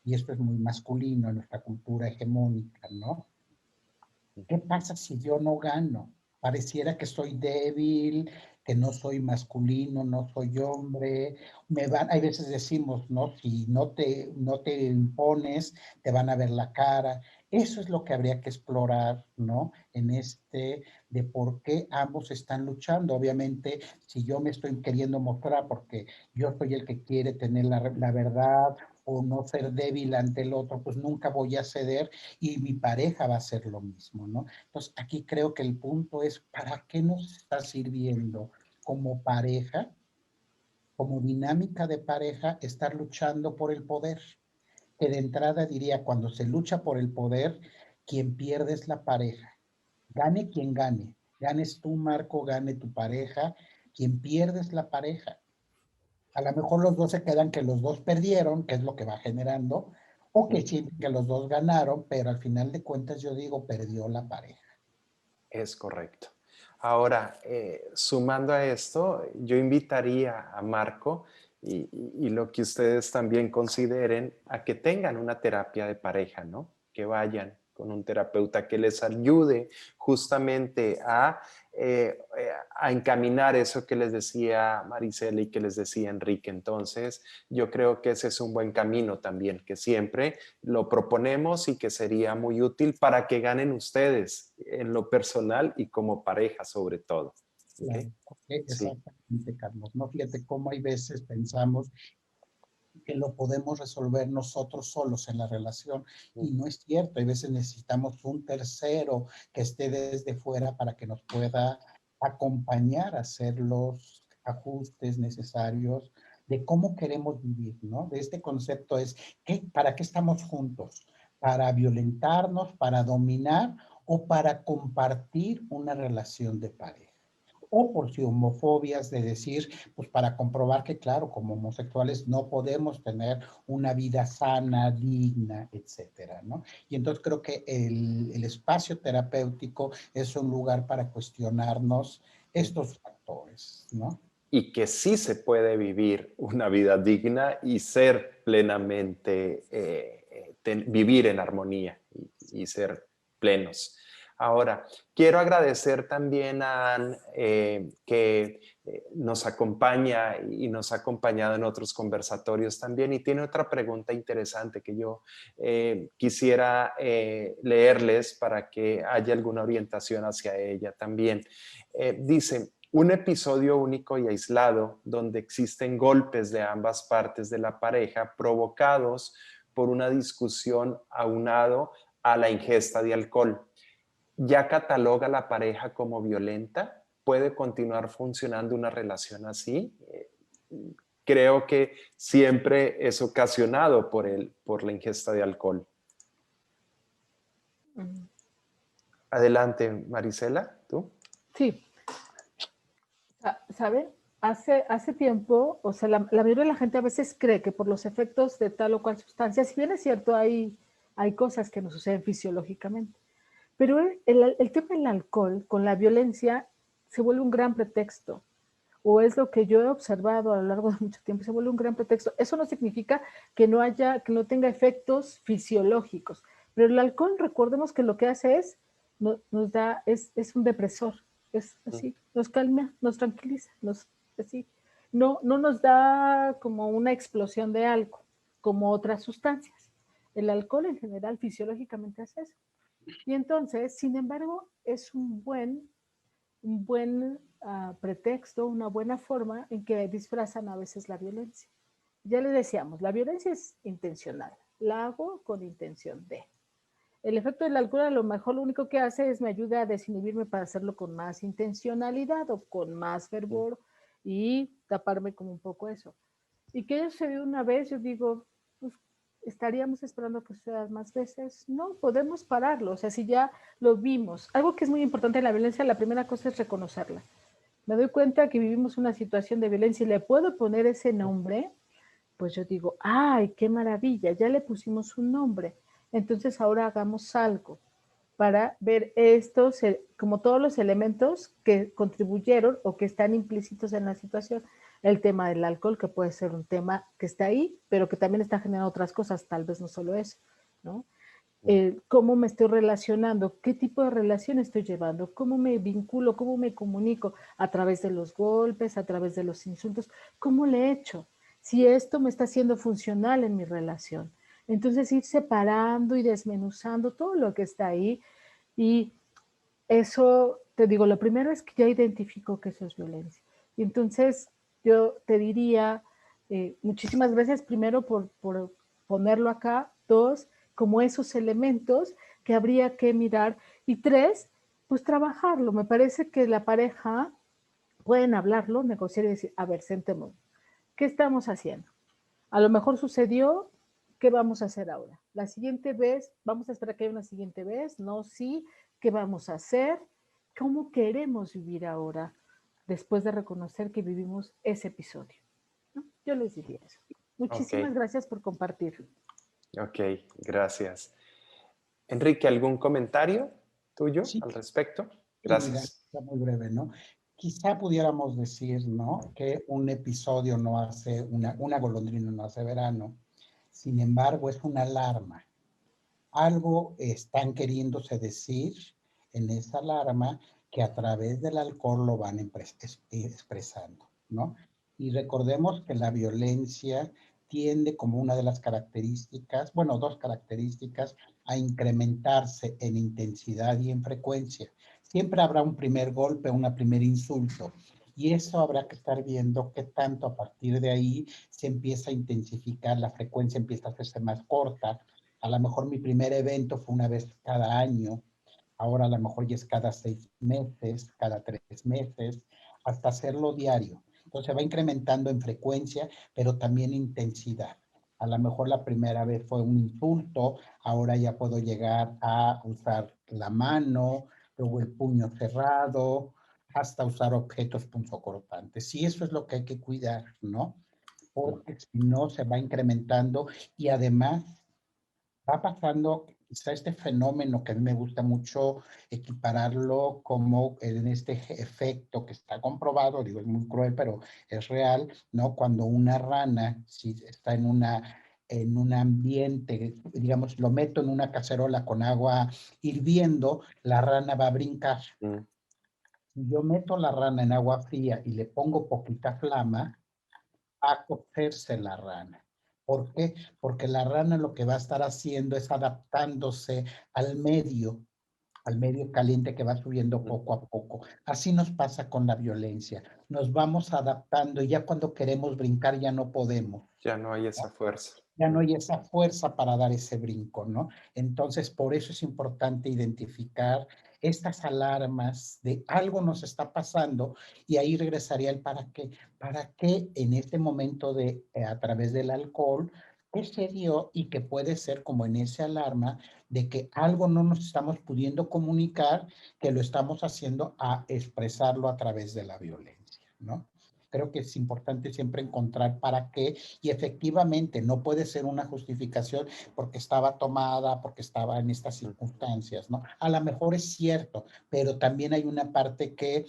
Y esto es muy masculino en nuestra cultura hegemónica, ¿no? ¿Qué pasa si yo no gano? Pareciera que soy débil, que no soy masculino, no soy hombre. Hay veces decimos, ¿no? Si no te impones, te van a ver la cara. Eso es lo que habría que explorar, ¿no? En de por qué ambos están luchando. Obviamente, si yo me estoy queriendo mostrar porque yo soy el que quiere tener la verdad o no ser débil ante el otro, pues nunca voy a ceder y mi pareja va a hacer lo mismo, ¿no? Entonces, aquí creo que el punto es, ¿para qué nos está sirviendo como pareja, como dinámica de pareja, estar luchando por el poder? Que de entrada diría, cuando se lucha por el poder, quien pierde es la pareja. Gane quien gane. Ganes tú, Marco, gane tu pareja. Quien pierde es la pareja. A lo mejor los dos se quedan que los dos perdieron, que es lo que va generando, o que sienten que los dos ganaron, pero al final de cuentas yo digo, perdió la pareja. Es correcto. Ahora, sumando a esto, yo invitaría a Marco y lo que ustedes también consideren a que tengan una terapia de pareja, ¿no? Que vayan con un terapeuta que les ayude justamente a encaminar eso que les decía Marisela y que les decía Enrique. Entonces, yo creo que ese es un buen camino también, que siempre lo proponemos y que sería muy útil para que ganen ustedes en lo personal y como pareja sobre todo. ¿Okay? Claro, Sí. exactamente, Carlos. No, fíjate cómo hay veces pensamos que lo podemos resolver nosotros solos en la relación y no es cierto. Hay veces necesitamos un tercero que esté desde fuera para que nos pueda acompañar a hacer los ajustes necesarios de cómo queremos vivir, ¿no? De este concepto es, ¿para qué estamos juntos? ¿Para violentarnos, para dominar o para compartir una relación de pareja? O por si homofobias de decir, pues para comprobar que, claro, como homosexuales no podemos tener una vida sana, digna, etcétera, ¿no? Y entonces creo que el espacio terapéutico es un lugar para cuestionarnos estos factores, ¿no? Y que sí se puede vivir una vida digna y ser plenamente, vivir en armonía y ser plenos. Ahora, quiero agradecer también a Anne, que nos acompaña y nos ha acompañado en otros conversatorios también y tiene otra pregunta interesante que yo quisiera leerles para que haya alguna orientación hacia ella también. Dice, un episodio único y aislado donde existen golpes de ambas partes de la pareja provocados por una discusión aunado a la ingesta de alcohol. ¿Ya cataloga la pareja como violenta? ¿Puede continuar funcionando una relación así? Creo que siempre es ocasionado por la ingesta de alcohol. Adelante, Marisela, ¿tú? Sí, ¿saben? Hace tiempo, o sea, la mayoría de la gente a veces cree que por los efectos de tal o cual sustancia, si bien es cierto, hay cosas que nos suceden fisiológicamente, pero el tema del alcohol con la violencia se vuelve un gran pretexto, o es lo que yo he observado a lo largo de mucho tiempo, se vuelve un gran pretexto. Eso no significa que no tenga efectos fisiológicos, pero el alcohol, recordemos que lo que hace es un depresor, es así, nos calma, nos tranquiliza, así. No nos da como una explosión de algo, como otras sustancias. El alcohol en general fisiológicamente hace eso. Y entonces, sin embargo, es un buen pretexto, una buena forma en que disfrazan a veces la violencia. Ya le decíamos, la violencia es intencional, la hago con intención de. El efecto del alcohol a lo mejor lo único que hace es me ayuda a desinhibirme para hacerlo con más intencionalidad o con más fervor y taparme como un poco eso. Y que haya sucedido una vez, yo digo, pues, ¿estaríamos esperando que suceda más veces? No, podemos pararlo. O sea, si ya lo vimos. Algo que es muy importante en la violencia, la primera cosa es reconocerla. Me doy cuenta que vivimos una situación de violencia y le puedo poner ese nombre, pues yo digo, ¡ay, qué maravilla! Ya le pusimos un nombre. Entonces ahora hagamos algo para ver estos, como todos los elementos que contribuyeron o que están implícitos en la situación. El tema del alcohol, que puede ser un tema que está ahí, pero que también está generando otras cosas, tal vez no solo eso, ¿no? Cómo me estoy relacionando, qué tipo de relación estoy llevando, cómo me vinculo, cómo me comunico a través de los golpes, a través de los insultos, cómo le he hecho, si esto me está siendo funcional en mi relación. Entonces ir separando y desmenuzando todo lo que está ahí y eso, te digo, lo primero es que ya identifico que eso es violencia. Y entonces yo te diría, muchísimas gracias primero por ponerlo acá. Dos, como esos elementos que habría que mirar. Y tres, pues trabajarlo. Me parece que la pareja pueden hablarlo, negociar y decir, a ver, sentémonos. ¿Qué estamos haciendo? A lo mejor sucedió, ¿qué vamos a hacer ahora? La siguiente vez, vamos a esperar que haya una siguiente vez, no, sí, ¿qué vamos a hacer? ¿Cómo queremos vivir ahora después de reconocer que vivimos ese episodio? ¿No? Yo les diría eso. Ok, Muchísimas gracias por compartir. ok, gracias. Enrique, ¿algún comentario tuyo Sí, al respecto? y mira, Gracias. está muy breve, ¿no? Quizá pudiéramos decir, ¿no? Que un episodio no hace, una golondrina no hace verano. Sin embargo, es una alarma. Algo están queriéndose decir en esa alarma que a través del alcohol lo van expresando, ¿no? Y recordemos que la violencia tiende como una de las características, bueno, dos características, a incrementarse en intensidad y en frecuencia. Siempre habrá un primer golpe, un primer insulto, y eso habrá que estar viendo qué tanto a partir de ahí se empieza a intensificar, la frecuencia empieza a hacerse más corta. A lo mejor mi primer evento fue una vez cada año, ahora a lo mejor ya es cada 6 meses, cada 3 meses, hasta hacerlo diario. Entonces va incrementando en frecuencia, pero también intensidad. A lo mejor la primera vez fue un insulto, ahora ya puedo llegar a usar la mano, luego el puño cerrado, hasta usar objetos punzocortantes. Y eso es lo que hay que cuidar, ¿no? Porque si no se va incrementando y además va pasando quizá este fenómeno que a mí me gusta mucho equipararlo como en este efecto que está comprobado, digo, es muy cruel, pero es real, ¿no? Cuando una rana, si está en un ambiente, digamos, lo meto en una cacerola con agua hirviendo, la rana va a brincar. Mm, Si yo meto la rana en agua fría y le pongo poquita flama, a cocerse la rana. ¿Por qué? Porque la rana lo que va a estar haciendo es adaptándose al medio caliente que va subiendo mm. poco a poco. Así nos pasa con la violencia. Nos vamos adaptando y ya cuando queremos brincar ya no podemos. Ya no hay esa fuerza. Ya no hay esa fuerza para dar ese brinco, ¿no? Entonces, por eso es importante identificar estas alarmas de algo nos está pasando y ahí regresaría el para qué. Para qué en este momento de, a través del alcohol, qué se dio y que puede ser como en esa alarma de que algo no nos estamos pudiendo comunicar, que lo estamos haciendo a expresarlo a través de la violencia, ¿no? Creo que es importante siempre encontrar para qué y efectivamente no puede ser una justificación porque estaba tomada, porque estaba en estas circunstancias, ¿no? A lo mejor es cierto, pero también hay una parte que,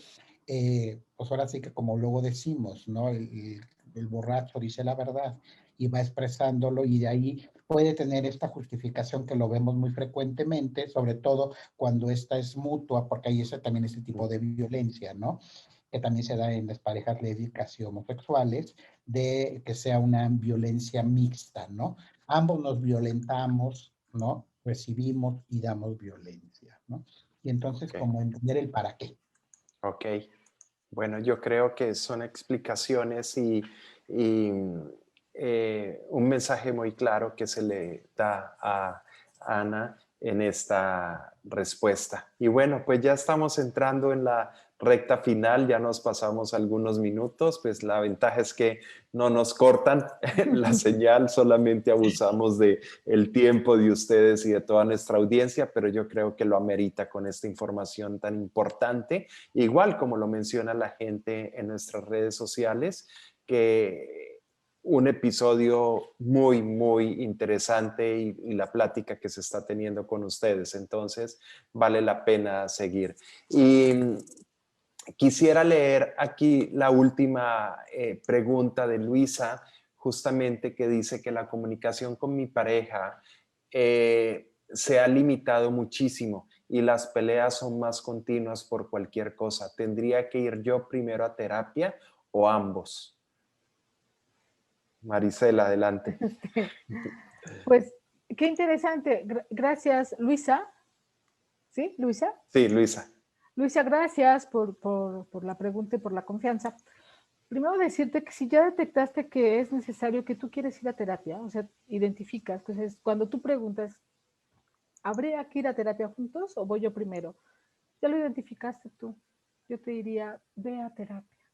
pues ahora sí que como luego decimos, ¿no? El borracho dice la verdad y va expresándolo y de ahí puede tener esta justificación que lo vemos muy frecuentemente, sobre todo cuando esta es mutua, porque hay también ese tipo de violencia, ¿no? Que también se da en las parejas lésbicas y homosexuales, de que sea una violencia mixta, ¿no? Ambos nos violentamos, ¿no? Recibimos y damos violencia, ¿no? Y entonces, Ok, como entender el para qué. ok. Bueno, yo creo que son explicaciones y, un mensaje muy claro que se le da a Ana en esta respuesta. Y bueno, pues ya estamos entrando en la recta final, ya nos pasamos algunos minutos, pues la ventaja es que no nos cortan la señal, solamente abusamos de el tiempo de ustedes y de toda nuestra audiencia, pero yo creo que lo amerita con esta información tan importante, igual como lo menciona la gente en nuestras redes sociales, que un episodio muy, muy interesante y la plática que se está teniendo con ustedes. Entonces, vale la pena seguir. Y quisiera leer aquí la última pregunta de Luisa, justamente que dice que la comunicación con mi pareja se ha limitado muchísimo y las peleas son más continuas por cualquier cosa. ¿Tendría que ir yo primero a terapia o ambos? Marisela, adelante. Pues, qué interesante. Gracias, Luisa. ¿Sí, Luisa? Sí, Luisa. Luisa, gracias por la pregunta y por la confianza. Primero decirte que si ya detectaste que es necesario, que tú quieres ir a terapia, o sea, identificas, entonces cuando tú preguntas, ¿habría que ir a terapia juntos o voy yo primero? Ya lo identificaste tú. Yo te diría, ve a terapia.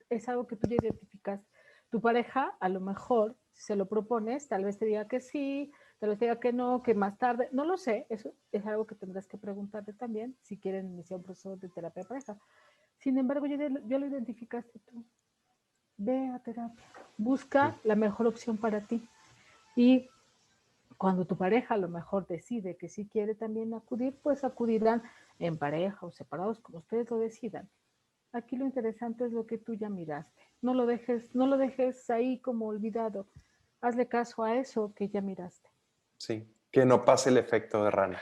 Es algo que tú ya identificaste. Tu pareja, a lo mejor, si se lo propones, tal vez te diga que sí, tal vez te diga que no, que más tarde, no lo sé, eso es algo que tendrás que preguntarte también si quieren iniciar un proceso de terapia de pareja. Sin embargo, ya lo identificaste tú. Ve a terapia, busca la mejor opción para ti. Y cuando tu pareja a lo mejor decide que sí quiere también acudir, pues acudirán en pareja o separados, como ustedes lo decidan. Aquí lo interesante es lo que tú ya miraste. No lo dejes ahí como olvidado. Hazle caso a eso que ya miraste. Sí, que no pase el efecto de rana.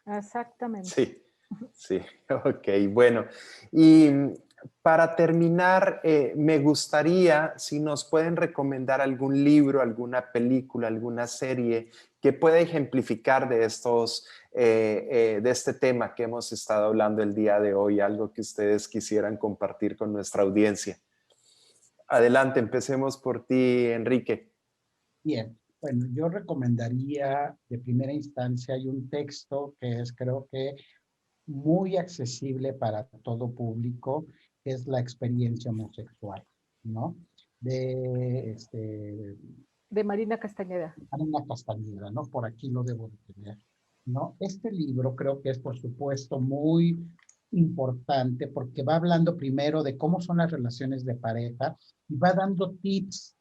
Exactamente. Sí, sí, ok, bueno. Y para terminar, me gustaría si nos pueden recomendar algún libro, alguna película, alguna serie que pueda ejemplificar de de este tema que hemos estado hablando el día de hoy, algo que ustedes quisieran compartir con nuestra audiencia. Adelante, empecemos por ti, Enrique. Bien, bueno, yo recomendaría de primera instancia, hay un texto que es, creo que, muy accesible para todo público, que es la experiencia homosexual, ¿no? De De Marina Castañeda. Ana Castañeda, ¿no? Por aquí lo debo de tener, ¿no? Este libro creo que es, por supuesto, muy importante porque va hablando primero de cómo son las relaciones de pareja y va dando tips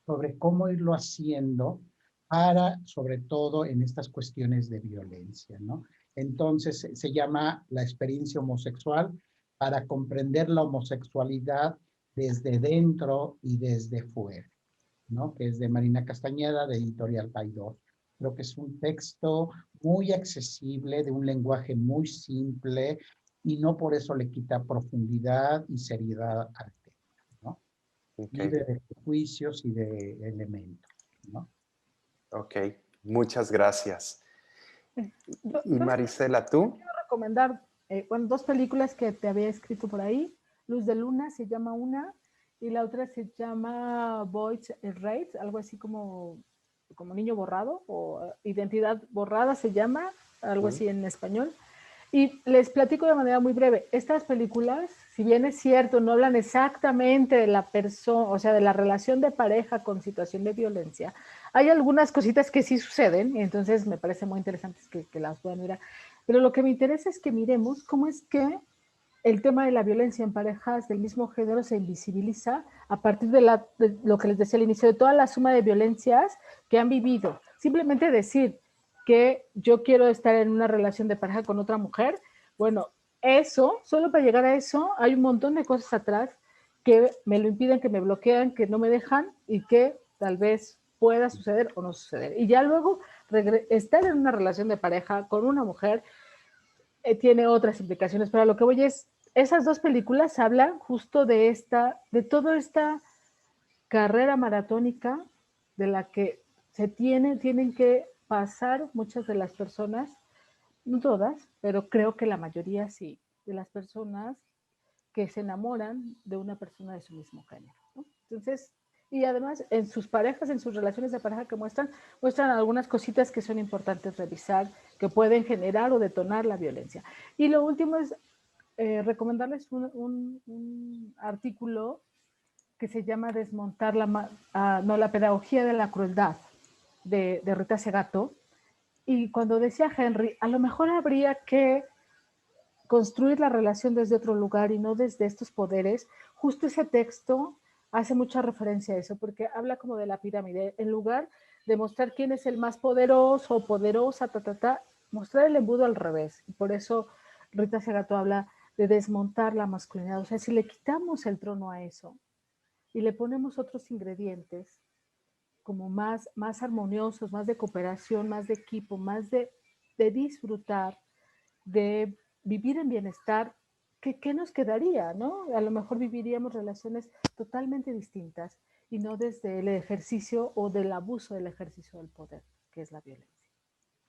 sobre cómo irlo haciendo para, sobre todo, en estas cuestiones de violencia, ¿no? Entonces, se llama La experiencia homosexual para comprender la homosexualidad desde dentro y desde fuera, ¿no? Que es de Marina Castañeda, de Editorial Paidós. Creo que es un texto muy accesible, de un lenguaje muy simple, y no por eso le quita profundidad y seriedad al tema, ¿no? Okay. Libre de juicios y de elementos, ¿no? Ok, muchas gracias. Y Yo Marisela, ¿tú? quiero recomendar, bueno, dos películas que te había escrito por ahí. Luz de Luna se llama una y la otra se llama Boys Erased, algo así como niño borrado o identidad borrada se llama, algo así en español. Y les platico de manera muy breve. Estas películas, si bien es cierto, no hablan exactamente de la persona, o sea, de la relación de pareja con situación de violencia, hay algunas cositas que sí suceden, y entonces me parece muy interesante que las puedan mirar. Pero lo que me interesa es que miremos cómo es que el tema de la violencia en parejas del mismo género se invisibiliza a partir de lo que les decía al inicio, de toda la suma de violencias que han vivido. Simplemente decir que yo quiero estar en una relación de pareja con otra mujer, bueno, eso, solo para llegar a eso, hay un montón de cosas atrás que me lo impiden, que me bloquean, que no me dejan y que tal vez pueda suceder o no suceder. Y ya luego estar en una relación de pareja con una mujer tiene otras implicaciones, pero lo que voy es, esas dos películas hablan justo de toda esta carrera maratónica de la que tienen que pasar muchas de las personas, no todas, pero creo que la mayoría sí, de las personas que se enamoran de una persona de su mismo género, ¿no? Entonces, Y además en sus parejas, en sus relaciones de pareja que muestran algunas cositas que son importantes revisar, que pueden generar o detonar la violencia. Y lo último es recomendarles un artículo que se llama Desmontar la pedagogía de la crueldad, de Rita Segato. Y cuando decía Henry, a lo mejor habría que construir la relación desde otro lugar y no desde estos poderes. Justo ese texto hace mucha referencia a eso, porque habla como de la pirámide. En lugar de mostrar quién es el más poderoso o poderosa, mostrar el embudo al revés. Y por eso Rita Segato habla de desmontar la masculinidad. O sea, si le quitamos el trono a eso y le ponemos otros ingredientes como más armoniosos, más de cooperación, más de equipo, más de disfrutar, de vivir en bienestar, ¿qué nos quedaría, no? A lo mejor viviríamos relaciones totalmente distintas y no desde el ejercicio o del abuso del ejercicio del poder, que es la violencia.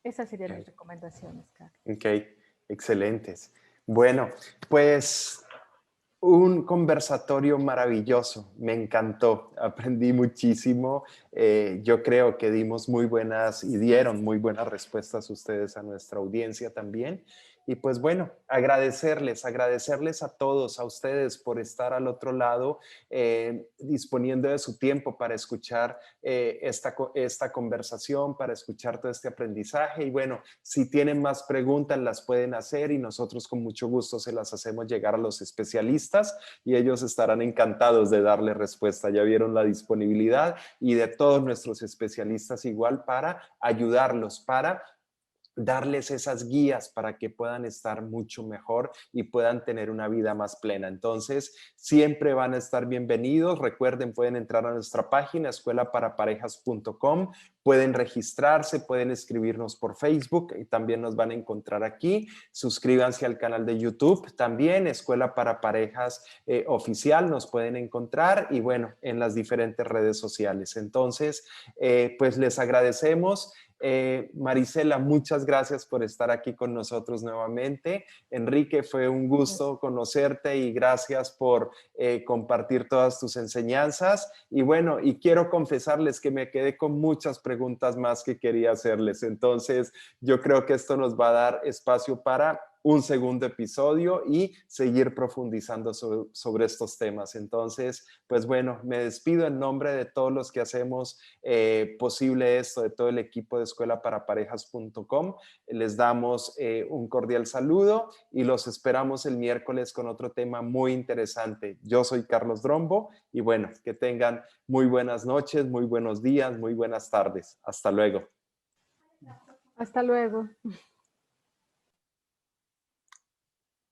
Esas serían mis recomendaciones, Carlos. Ok, excelentes. Bueno, pues un conversatorio maravilloso, me encantó, aprendí muchísimo. Yo creo que dimos muy buenas y dieron muy buenas respuestas ustedes a nuestra audiencia también. Y pues bueno, agradecerles a todos, a ustedes por estar al otro lado, disponiendo de su tiempo para escuchar esta conversación, para escuchar todo este aprendizaje. Y bueno, si tienen más preguntas las pueden hacer y nosotros con mucho gusto se las hacemos llegar a los especialistas y ellos estarán encantados de darle respuesta. Ya vieron la disponibilidad y de todos nuestros especialistas igual para ayudarlos, para darles esas guías para que puedan estar mucho mejor y puedan tener una vida más plena. Entonces, siempre van a estar bienvenidos. Recuerden, pueden entrar a nuestra página escuelaparaparejas.com, pueden registrarse, pueden escribirnos por Facebook y también nos van a encontrar aquí. Suscríbanse al canal de YouTube también, Escuela para Parejas Oficial, nos pueden encontrar y bueno, en las diferentes redes sociales. Entonces, pues les agradecemos. Marisela, muchas gracias por estar aquí con nosotros nuevamente. Enrique, fue un gusto conocerte y gracias por compartir todas tus enseñanzas. Y bueno, y quiero confesarles que me quedé con muchas preguntas más que quería hacerles. Entonces, yo creo que esto nos va a dar espacio para un segundo episodio y seguir profundizando sobre estos temas. Entonces, pues bueno, me despido en nombre de todos los que hacemos posible esto, de todo el equipo de escuelaparaparejas.com. Les damos un cordial saludo y los esperamos el miércoles con otro tema muy interesante. Yo soy Carlos Drombo y bueno, que tengan muy buenas noches, muy buenos días, muy buenas tardes. Hasta luego. Hasta luego.